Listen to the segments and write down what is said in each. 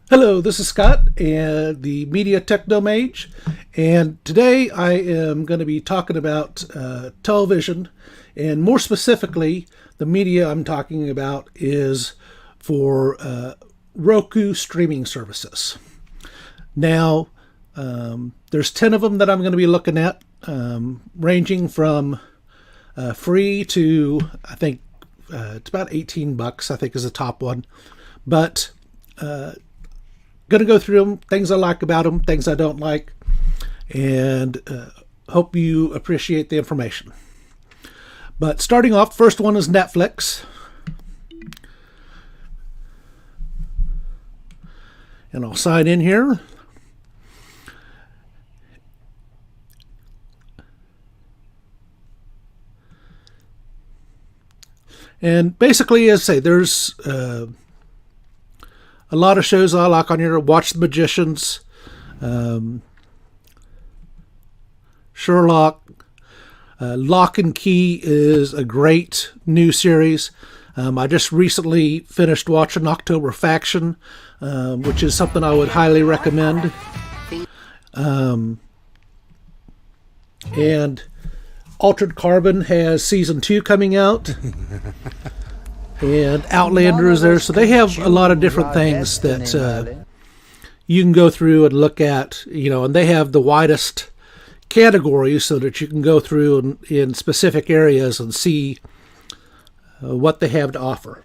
Hello, this is Scott and the Media Technomage, and today I am going to be talking about television, and more specifically, the media I'm talking about is for Roku streaming services. Now, there's 10 of them that I'm going to be looking at, ranging from free to, I think, it's about $18, I think is the top one, but going to go through them, things I like about them, things I don't like, and hope you appreciate the information. But starting off, first one is Netflix. And I'll sign in here. And basically, as I say, there's a lot of shows I like on here. Watch the Magicians, Sherlock. Lock and Key is a great new series. I just recently finished watching October Faction, which is something I would highly recommend. And Altered Carbon has season 2 coming out. And Outlander is there, so they have a lot of different things that you can go through and look at, and they have the widest categories so that you can go through in specific areas and see what they have to offer.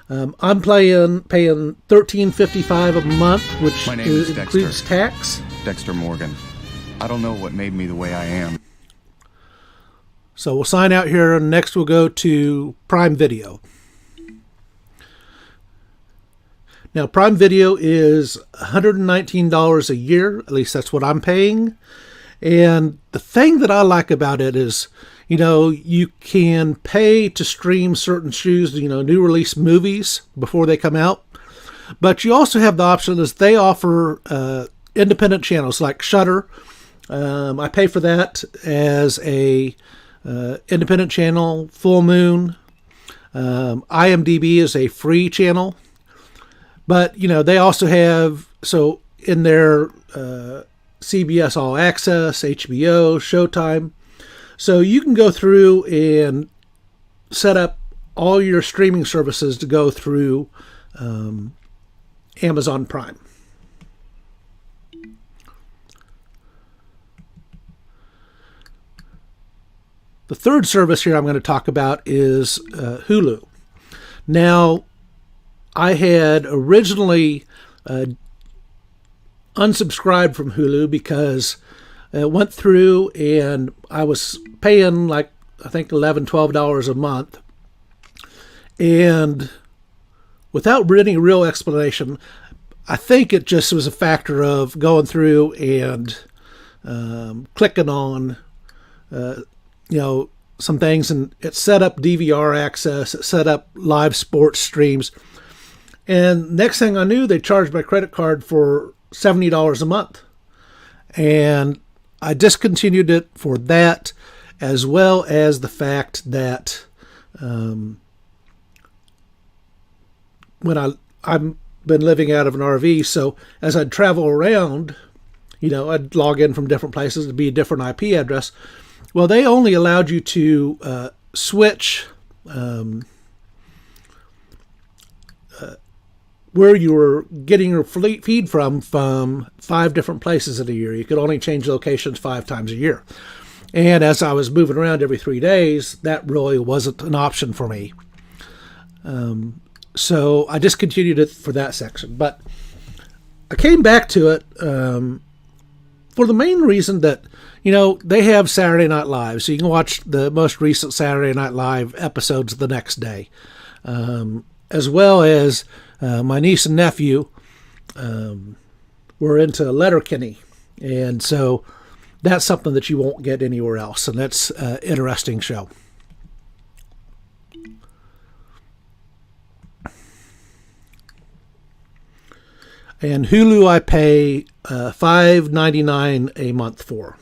I'm paying $13.55 a month, which includes tax. Dexter Morgan. I don't know what made me the way I am. So we'll sign out here, and next we'll go to Prime Video. Now, Prime Video is $119 a year. At least that's what I'm paying. And the thing that I like about it is, you can pay to stream certain shows, new release movies before they come out. But you also have the option is they offer independent channels like Shudder. I pay for that as a independent channel. Full Moon. IMDb is a free channel. But, they also have, so in their CBS All Access, HBO, Showtime. So you can go through and set up all your streaming services to go through Amazon Prime. The third service here I'm going to talk about is Hulu. Now, I had originally unsubscribed from Hulu because it went through and I was paying I think $11, $12 a month. And without any real explanation, I think it just was a factor of going through and clicking on, some things, and it set up DVR access, it set up live sports streams. And next thing I knew, they charged my credit card for $70 a month. And I discontinued it for that, as well as the fact that when I've been living out of an RV, so as I'd travel around, I'd log in from different places to be a different IP address. Well, they only allowed you to switch where you were getting your feed from 5 different places in a year. You could only change locations 5 times a year. And as I was moving around every 3 days, that really wasn't an option for me. So I discontinued it for that section. But I came back to it for the main reason that, they have Saturday Night Live. So you can watch the most recent Saturday Night Live episodes the next day. As well as my niece and nephew were into Letterkenny. And so that's something that you won't get anywhere else. And that's an interesting show. And Hulu I pay $5.99 a month for.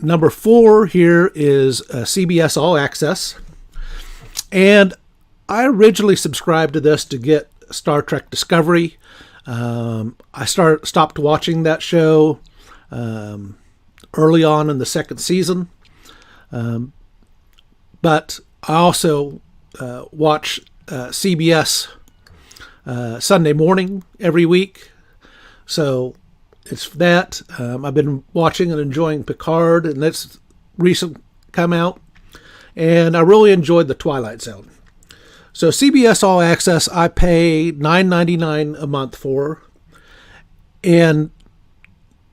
Number 4 here is CBS All Access. And I originally subscribed to this to get Star Trek Discovery. I stopped watching that show early on in the second season. But I also watch CBS Sunday morning every week. So it's that. I've been watching and enjoying Picard, and that's recent come out. And I really enjoyed The Twilight Zone. So CBS All Access, I pay $9.99 a month for. And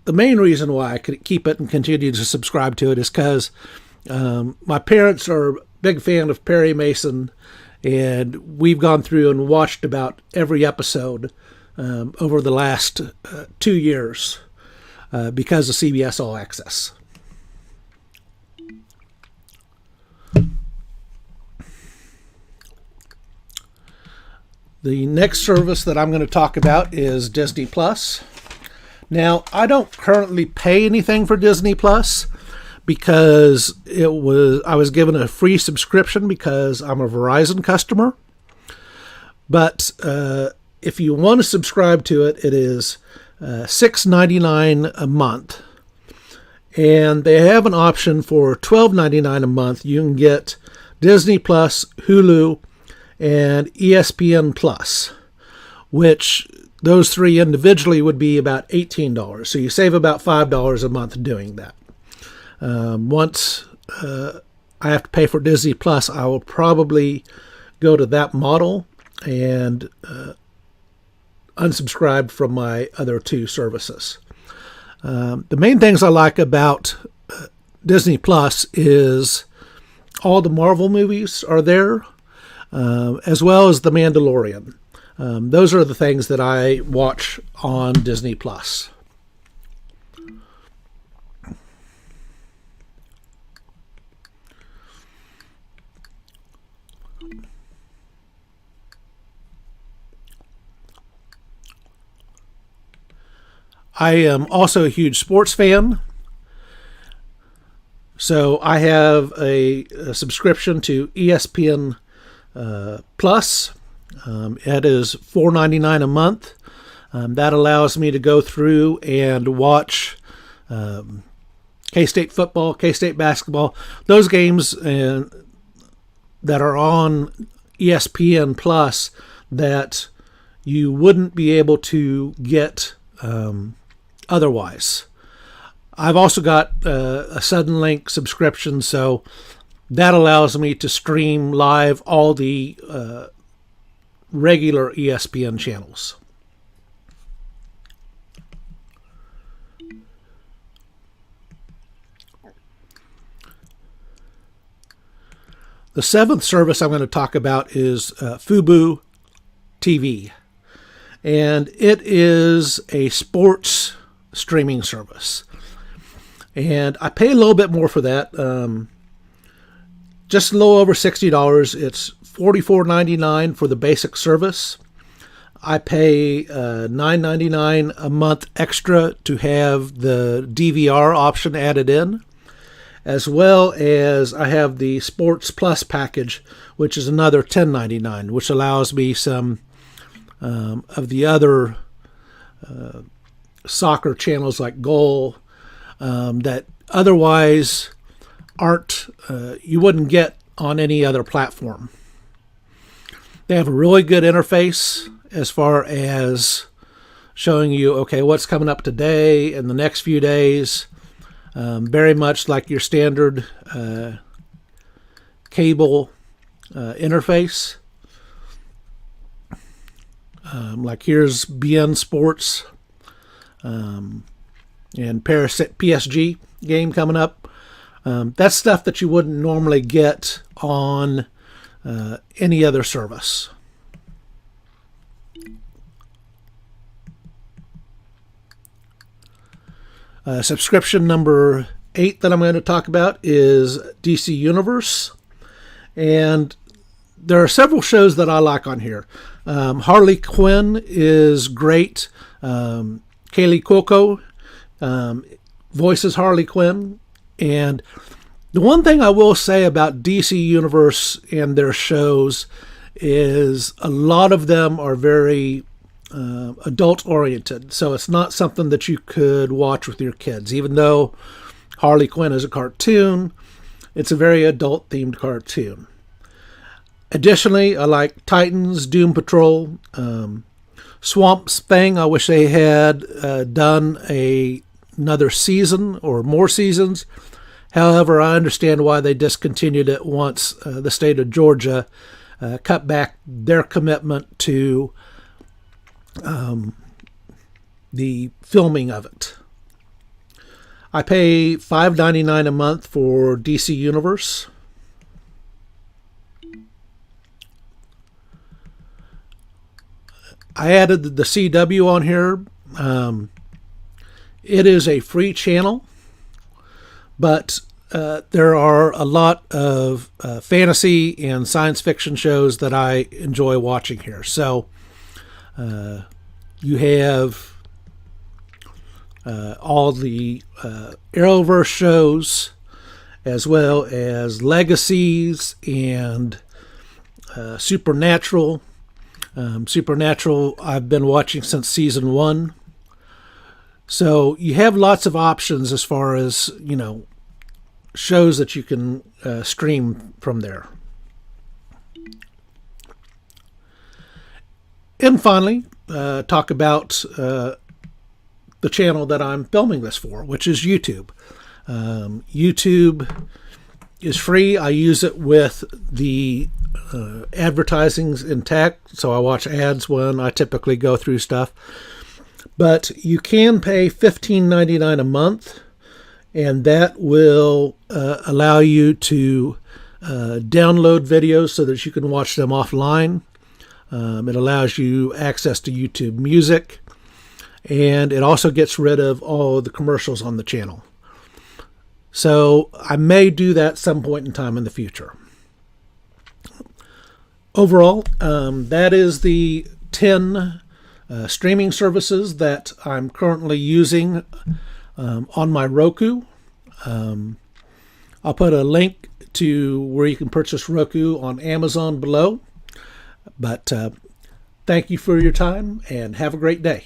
the main reason why I could keep it and continue to subscribe to it is because my parents are a big fan of Perry Mason, and we've gone through and watched about every episode over the last 2 years because of CBS All Access. The next service that I'm going to talk about is Disney Plus. Now, I don't currently pay anything for Disney Plus because I was given a free subscription because I'm a Verizon customer. But if you want to subscribe to it, it is $6.99 a month. And they have an option for $12.99 a month. You can get Disney Plus, Hulu, and ESPN Plus, which those three individually would be about $18. So you save about $5 a month doing that. Once I have to pay for Disney Plus, I will probably go to that model and unsubscribe from my other two services. The main things I like about Disney Plus is all the Marvel movies are there, as well as The Mandalorian. Those are the things that I watch on Disney Plus. I am also a huge sports fan. So I have a subscription to ESPN Plus. It is $4.99 a month. That allows me to go through and watch K-State football, K-State basketball, those games that are on ESPN Plus that you wouldn't be able to get otherwise. I've also got a Suddenlink subscription, so that allows me to stream live all the regular ESPN channels. The seventh service I'm going to talk about is FUBU TV. And it is a sports streaming service. And I pay a little bit more for that. Just a little over $60. It's $44.99 for the basic service. I pay $9.99 a month extra to have the DVR option added in, as well as I have the Sports Plus package, which is another $10.99, which allows me some of the other soccer channels like Goal that otherwise aren't you wouldn't get on any other platform. They have a really good interface as far as showing you, okay, what's coming up today and the next few days. Very much like your standard cable interface. Like here's BN Sports and PSG game coming up. That's stuff that you wouldn't normally get on any other service. Subscription number 8 that I'm going to talk about is DC Universe. And there are several shows that I like on here. Harley Quinn is great. Kaylee Cuoco voices Harley Quinn. And the one thing I will say about DC Universe and their shows is a lot of them are very adult oriented. So it's not something that you could watch with your kids. Even though Harley Quinn is a cartoon, it's a very adult themed cartoon. Additionally, I like Titans, Doom Patrol, Swamp Thing. I wish they had done another season or more seasons. However, I understand why they discontinued it once the state of Georgia cut back their commitment to the filming of it. I pay $5.99 a month for DC Universe. I added the CW on here. It is a free channel, but there are a lot of fantasy and science fiction shows that I enjoy watching here. So you have all the Arrowverse shows, as well as Legacies and Supernatural. Supernatural I've been watching since season 1. So you have lots of options as far as, shows that you can stream from there. And finally, talk about the channel that I'm filming this for, which is YouTube. YouTube is free. I use it with the advertisings intact, so I watch ads when I typically go through stuff. But you can pay $15.99 a month, and that will allow you to download videos so that you can watch them offline. It allows you access to YouTube Music, and it also gets rid of all the commercials on the channel. So I may do that some point in time in the future. Overall, that is the 10 streaming services that I'm currently using on my Roku. I'll put a link to where you can purchase Roku on Amazon below. But thank you for your time and have a great day.